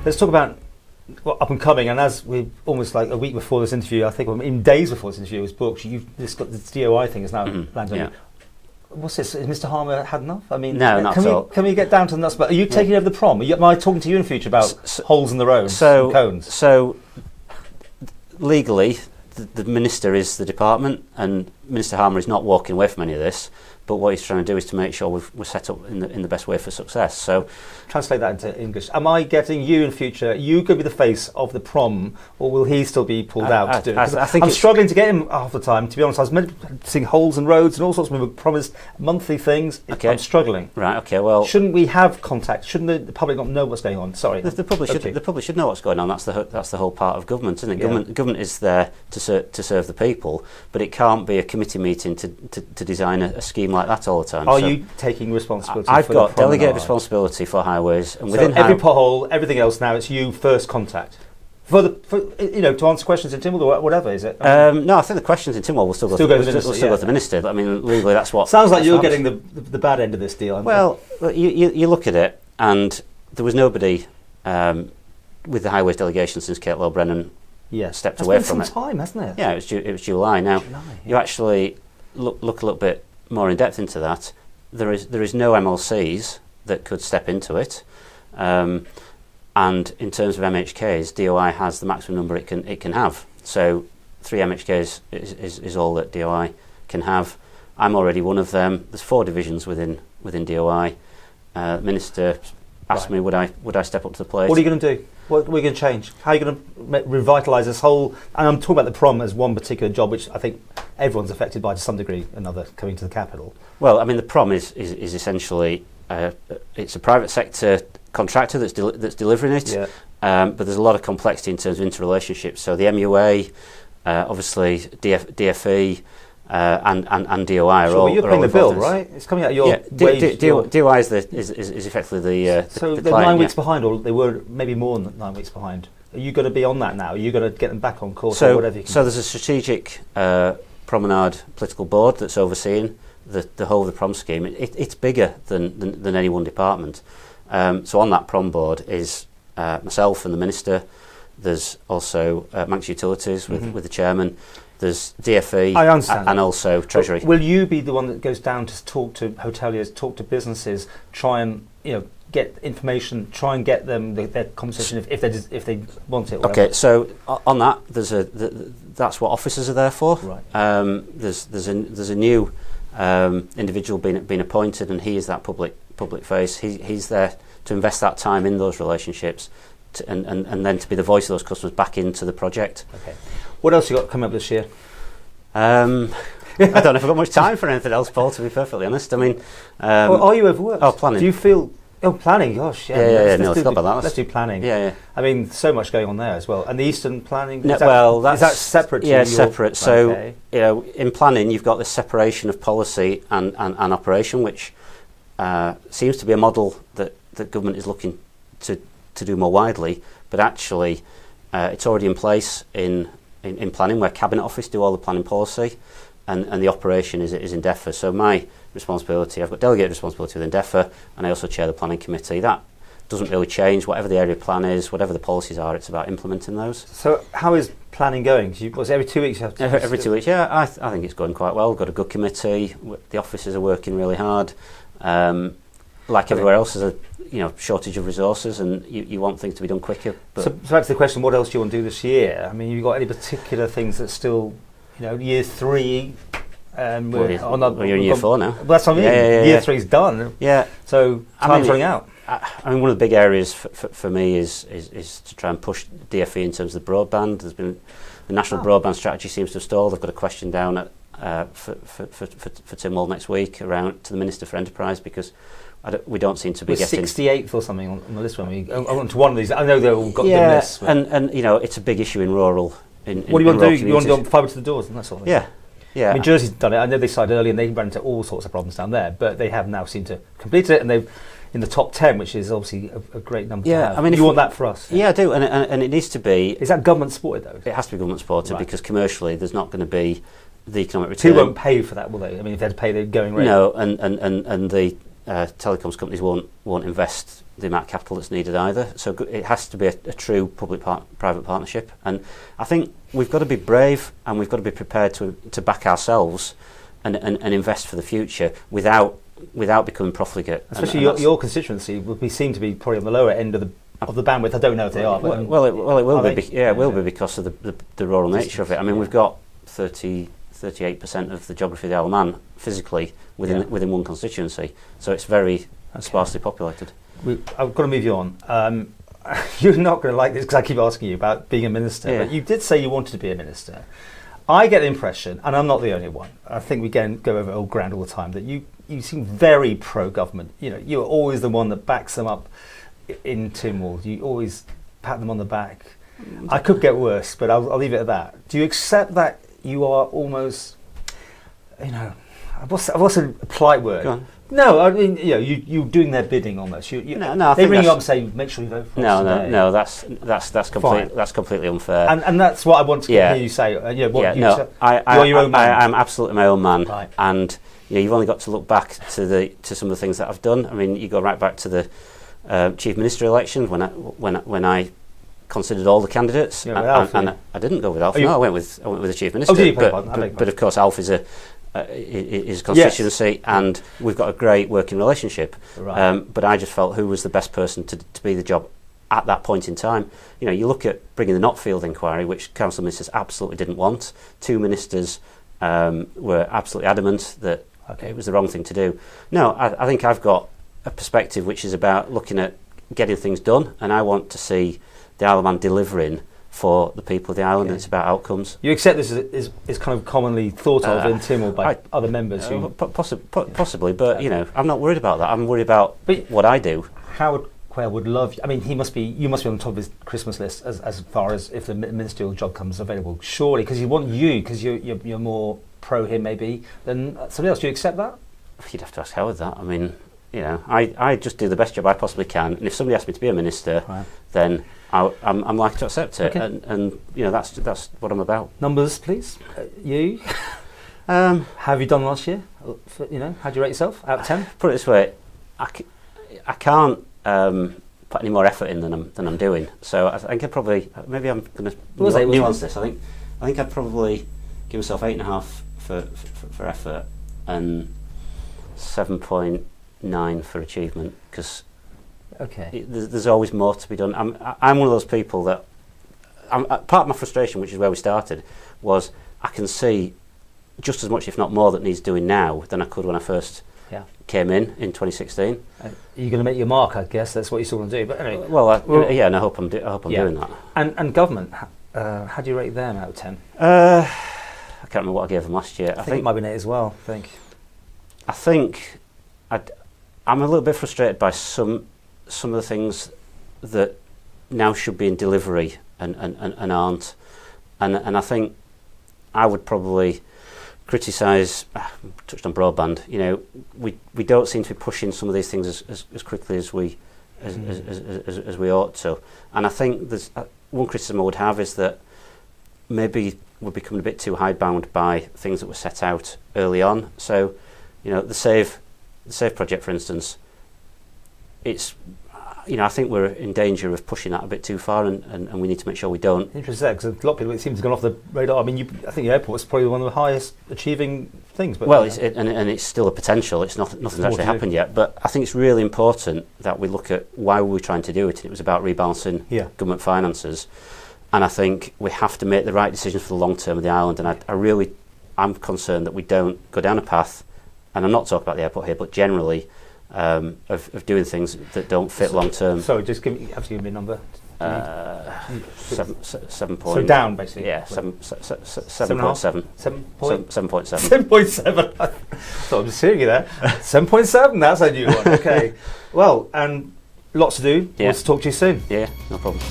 Let's talk about up and coming. And as we almost like a week before this interview, I think, or even days before this interview was booked, this DOI thing is now landed on you. What's this? Has Mr. Harmer had enough? I mean, no, not at all. Can we get down to the nuts? But are you taking over the prom? Am I talking to you in the future about holes in the road and cones? So, legally, the minister is the department, and Minister Harmer is not walking away from any of this. But what he's trying to do is to make sure we're set up in the best way for success. So, translate that into English. Am I getting you in future? You could be the face of the prom, or will he still be pulled out to do it? I'm struggling to get him half the time. To be honest, I was meant to sing holes and roads and all sorts of. We were promised monthly things. Okay. I'm struggling. Right. Okay. Well, shouldn't we have contact? Shouldn't the public not know what's going on? Sorry. The public should know what's going on. That's the whole part of government, isn't it? Yeah. Government is there to serve the people, but it can't be a committee meeting to design a scheme like that all the time. Are you taking responsibility? I've got delegated responsibility for highways, and within every pothole, everything else now, it's you first contact to answer questions in Tynwald or whatever. Is it? No, I think the questions in Tynwald will still go to the minister. I mean, legally, that's what sounds like. You're getting the bad end of this deal. Well, you look at it, and there was nobody with the highways delegation since Kate Lowe-Brennan stepped away from it. It's been some time, hasn't it? Yeah, it was July. Now, you actually look a little bit more in depth into that. There is no MLCs that could step into it, and in terms of MHKs, DOI has the maximum number it can have. So 3 MHKs is all that DOI can have. I'm already one of them. There's 4 divisions within DOI. The minister asked me would I step up to the plate. What are you going to do? What are we going to change? How are you going to revitalise this whole? And I'm talking about the prom as one particular job, which I think everyone's affected by to some degree or another coming to the capital. Well, I mean, the prom is essentially it's a private sector contractor that's delivering it, but there's a lot of complexity in terms of interrelationships. So the MUA, obviously DFE. And DOI are all. Well, you're paying the bill, right? It's coming out of your wage. DOI is effectively the. So the they're client, 9 weeks behind, or they were maybe more than 9 weeks behind. Are you going to be on that now? Are you going to get them back on course or whatever? So there's a strategic promenade political board that's overseeing the whole of the prom scheme. It's bigger than any one department. So on that prom board is myself and the minister. There's also Manx Utilities with the chairman. There's DFE and also Treasury. But will you be the one that goes down to talk to hoteliers, talk to businesses, try and get information, try and get them their conversation if they want it? Okay, so on that, that's what officers are there for. Right. There's a new individual being appointed, and he is that public face. He's there to invest that time in those relationships, and then to be the voice of those customers back into the project. Okay. What else you got coming up this year? I don't know if I've got much time for anything else, Paul, to be perfectly honest. I mean... are you overworked? Oh, planning. Do you feel... Oh, planning, gosh, yeah. Let's talk about that. Let's do planning. Yeah. I mean, so much going on there as well. And the Eastern planning... is that separate to your... Yeah, separate. So, in planning, you've got this separation of policy and operation, which seems to be a model that government is looking to do more widely, but actually it's already in place in planning, where Cabinet Office do all the planning policy, and the operation is in DEFRA. So my responsibility, I've got delegated responsibility within DEFRA, and I also chair the planning committee. That doesn't really change. Whatever the area plan is, whatever the policies are, it's about implementing those. So how is planning going? Was it every 2 weeks you have to... Every 2 weeks, yeah. I think it's going quite well. We've got a good committee. The officers are working really hard. Like everywhere else, there's a shortage of resources, and you want things to be done quicker. But so back to the question, what else do you want to do this year? I mean, have you got any particular things that still, year 3? You're in year 4 now. Well, that's what I mean. Year 3's done. Yeah. So time's running out. I mean, one of the big areas for me is to try and push DFE in terms of the broadband. There's been the national broadband strategy seems to have stalled. I've got a question down for Tynwald next week around to the Minister for Enterprise, because we don't seem to be getting 68th or something on the list when we on to one of these. I know they've all got the lists. And it's a big issue in rural. What do you want to do? You want to go fibre to the doors and that sort of thing? Yeah. I mean, Jersey's done it. I know they started early and they ran into all sorts of problems down there, but they have now seemed to complete it, and they've in the top 10, which is obviously a great number to have. I mean, you want that for us. Yeah, I do, and it needs to be. Is that government supported though? It has to be government supported, because commercially there's not going to be the economic return. Who won't pay for that, will they? I mean, if they had to pay the going rate. No, and telecoms companies won't invest the amount of capital that's needed either. So it has to be a true public-private partnership. And I think we've got to be brave, and we've got to be prepared to back ourselves and invest for the future without becoming profligate. Especially your constituency would be seen to be probably on the lower end of the bandwidth. I don't know if they are. But it will be. It will be because of the rural nature of it. I mean, we've got 38% of the geography of the Isle of Man physically within one constituency, so it's very sparsely populated. I've got to move you on. You're not going to like this because I keep asking you about being a minister, but you did say you wanted to be a minister. I get the impression, and I'm not the only one, I think we go over old ground all the time, that you seem very pro-government. You know, you're always the one that backs them up in Tynwald. You always pat them on the back. I could get worse, but I'll leave it at that. Do you accept that you are almost, what's a polite word? Go on. No, I mean, you're doing their bidding almost. They ring you up and say, make sure you vote for us today. No, that's completely unfair. And that's what I want to hear you say. You're your own man. I'm absolutely my own man. Right. And you've only got to look back to some of the things that I've done. I mean, you go right back to the chief ministerial election when I considered all the candidates, and I didn't go with Alf. I went with the chief minister. But of course, Alf is a constituency, and we've got a great working relationship. Right. But I just felt who was the best person to be the job at that point in time. You look at bringing the Notfield inquiry, which council ministers absolutely didn't want. 2 ministers were absolutely adamant that it was the wrong thing to do. No, I think I've got a perspective which is about looking at getting things done, and I want to see the Isle of Man delivering for the people of the island, and it's about outcomes. You accept this is kind of commonly thought of in Tynwald by other members? Possibly, but I'm not worried about that. I'm worried about what I do. Howard Quayle would love you. I mean, you must be on the top of his Christmas list as far as if the ministerial job comes available, surely, because because you're more pro him maybe than somebody else. Do you accept that? You'd have to ask Howard that. I mean, I just do the best job I possibly can, and if somebody asks me to be a minister, then I'm likely to accept it, and that's what I'm about. Numbers, please. You. How have you done last year? How do you rate yourself out of 10? Put it this way, I can't put any more effort in than I'm doing. So I think I'm going to nuance this. I think I'd probably give myself 8.5 for effort and 7.9 for achievement, because there's always more to be done. I'm one of those people that part of my frustration, which is where we started, was I can see just as much, if not more, that needs doing now than I could when I first came in 2016. You're going to make your mark, I guess. That's what you still want to do. But anyway, and I hope I'm doing that. And government, how do you rate them out of 10? I can't remember what I gave them last year. I think it might be an 8 as well. I think I'm a little bit frustrated by some of the things that now should be in delivery and aren't, and I think I would probably criticise. Touched on broadband. We don't seem to be pushing some of these things as quickly as we ought to, and I think there's one criticism I would have is that maybe we're becoming a bit too hidebound by things that were set out early on. So, the Save project, for instance, it's, I think we're in danger of pushing that a bit too far, and we need to make sure we don't. Interesting, because a lot of people, it seems to have gone off the radar. I mean, I think the airport's probably one of the highest achieving things. But it's still a potential. It's nothing's actually happened yet. But I think it's really important that we look at why we were trying to do it. And it was about rebalancing government finances. And I think we have to make the right decisions for the long term of the island. And I'm concerned that we don't go down a path, and I'm not talking about the airport here, but generally, of doing things that don't fit long term. Sorry, just give me a number. 7 point. So down, basically. Yeah, 7.7. 7.7. 7.7. I thought I'm just hearing you there. 7.7. That's a new one. Okay. Well, and lots to do. We'll talk to you soon. Yeah, no problem.